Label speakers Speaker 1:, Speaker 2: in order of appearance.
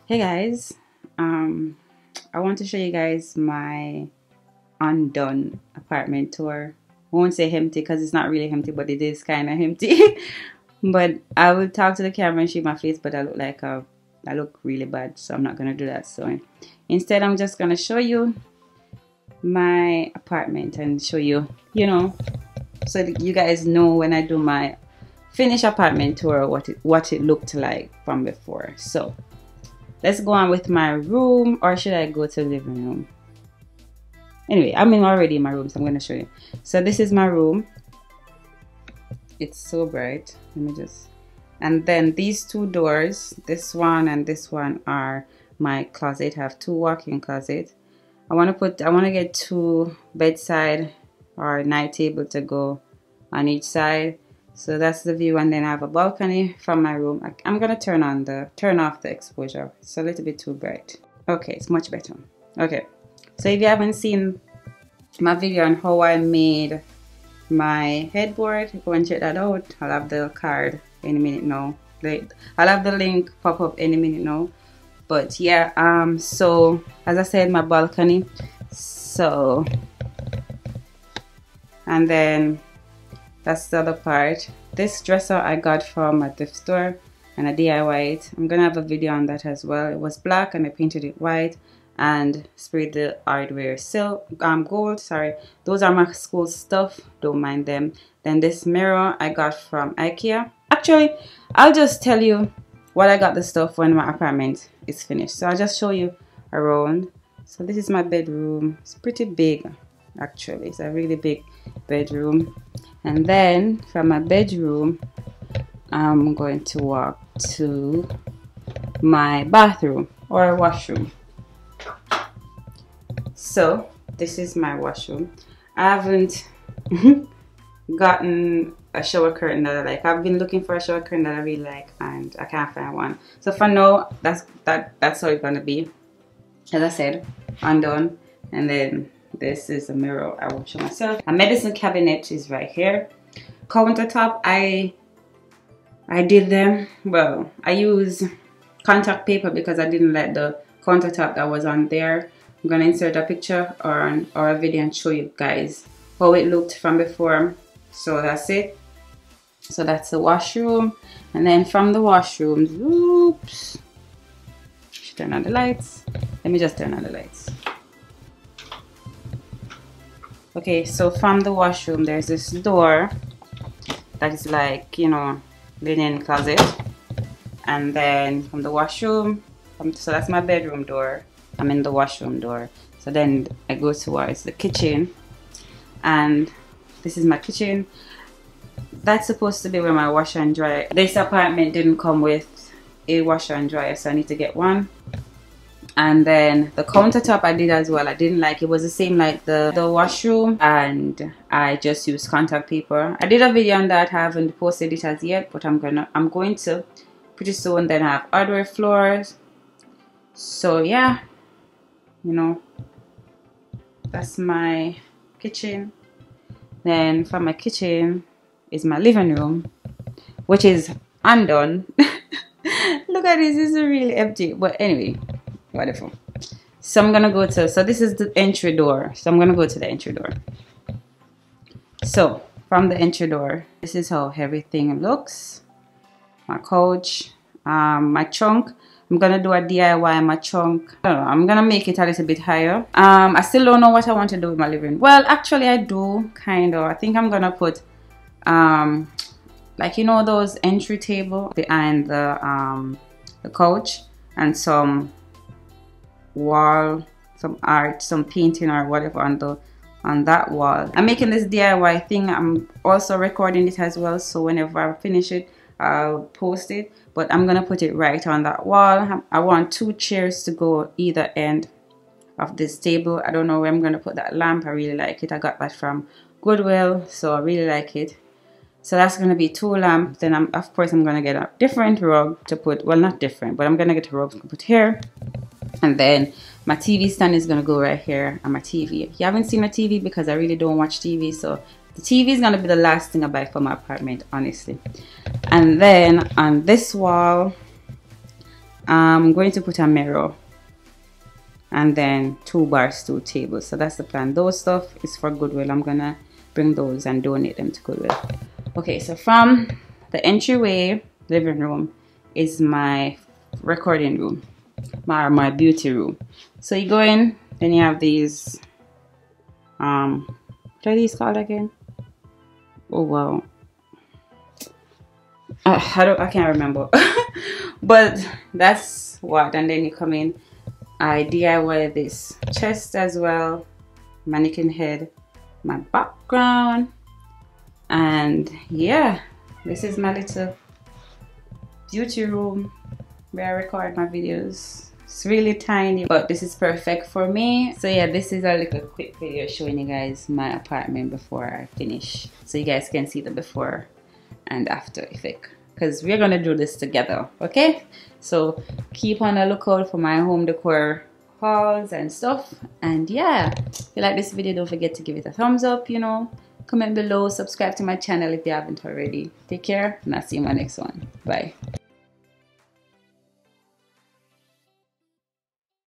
Speaker 1: Hey guys, I want to show you guys my undone apartment tour. I won't say empty because it's not really empty, but it is kind of empty. But I will talk to the camera and show my face, but I look really bad, so I'm not gonna do that. So instead, I'm just gonna show you my apartment and show you, so that you guys know when I do my finished apartment tour what it looked like from before. So let's go on with my room, or should I go to the living room? Anyway, I'm already in my room, so I'm going to show you. So this is my room. It's so bright. And then these two doors, this one and this one, are my closet. I have two walk-in closets. I want to get two bedside or night table to go on each side. So that's the view, and then I have a balcony from my room. I'm gonna turn off the exposure. It's a little bit too bright. Okay, it's much better. Okay, so if you haven't seen my video on how I made my headboard, go and check that out. I'll have the card any minute now. I'll have the link pop up any minute now. But yeah, so as I said, my balcony. So, and then that's the other part. This dresser I got from a thrift store and I DIY it. I'm gonna have a video on that as well. It was black and I painted it white and sprayed the hardware gold. Sorry, those are my school stuff. Don't mind them. Then this mirror I got from IKEA. Actually, I'll just tell you what I got the stuff when my apartment is finished. So I'll just show you around. So this is my bedroom. It's pretty big, actually. It's a really big bedroom. And then from my bedroom, I'm going to walk to my bathroom or washroom. So this is my washroom. I haven't gotten a shower curtain that I like. I've been looking for a shower curtain that I really like and I can't find one. So for now, that's how it's gonna be. As I said, undone. And then this is a mirror I will show myself. A medicine cabinet is right here. Countertop, I did them. Well, I use contact paper because I didn't like the countertop that was on there. I'm gonna insert a picture or a video and show you guys how it looked from before. So that's it. So that's the washroom, and then from the washrooms, oops, turn on the lights. Let me just turn on the lights. Okay, so from the washroom, there's this door that is like, linen closet. And then from the washroom, so that's my bedroom door. I'm in the washroom door. So then I go towards the kitchen. And this is my kitchen. That's supposed to be where my washer and dryer. This apartment didn't come with a washer and dryer, so I need to get one. And then the countertop I did as well. I didn't like it. It was the same like the washroom, and I just used contact paper. I did a video on that. I haven't posted it as yet, but I'm going to pretty soon. Then I have hardware floors. So yeah, that's my kitchen. Then from my kitchen is my living room, which is undone. Look at this. This is really empty. But anyway, whatever. So I'm gonna go to, so this is the entry door. So I'm gonna go to the entry door. So from the entry door, this is how everything looks. My couch, my trunk. I'm gonna do a DIY my trunk. I don't know, I'm gonna make it a little bit higher. I still don't know what I want to do with my living room. Well, actually I do, kind of. I think I'm gonna put like those entry table behind the couch, and some wall, some art, some painting or whatever on that wall. I'm making this DIY thing. I'm also recording it as well, so whenever I finish it, I'll post it. But I'm gonna put it right on that wall. I want two chairs to go either end of this table. I don't know where I'm gonna put that lamp. I really like it. I got that from Goodwill, so I really like it. So that's gonna be two lamps. Then of course I'm gonna get a different rug to put, well, not different, but I'm gonna get a rug to put here. And then my TV stand is gonna go right here on my TV. You haven't seen my TV because I really don't watch TV, so the TV is gonna be the last thing I buy for my apartment, honestly. And then on this wall, I'm going to put a mirror and then 2 bar stool tables. So that's the plan. Those stuff is for Goodwill. I'm gonna bring those and donate them to Goodwill. Okay, so from the entryway living room is my recording room, my beauty room. So you go in, then you have these what are these called again? Oh wow, I can't remember. But that's what. And then you come in, I DIY this chest as well, mannequin head, my background, and yeah, this is my little beauty room where I record my videos. It's really tiny, but this is perfect for me. So yeah, this is a little quick video showing you guys my apartment before I finish, so you guys can see the before and after effect, because we're gonna do this together. Okay, so keep on the lookout for my home decor hauls and stuff. And yeah, if you like this video, don't forget to give it a thumbs up, you know, comment below, subscribe to my channel if you haven't already. Take care, and I'll see you in my next one. Bye.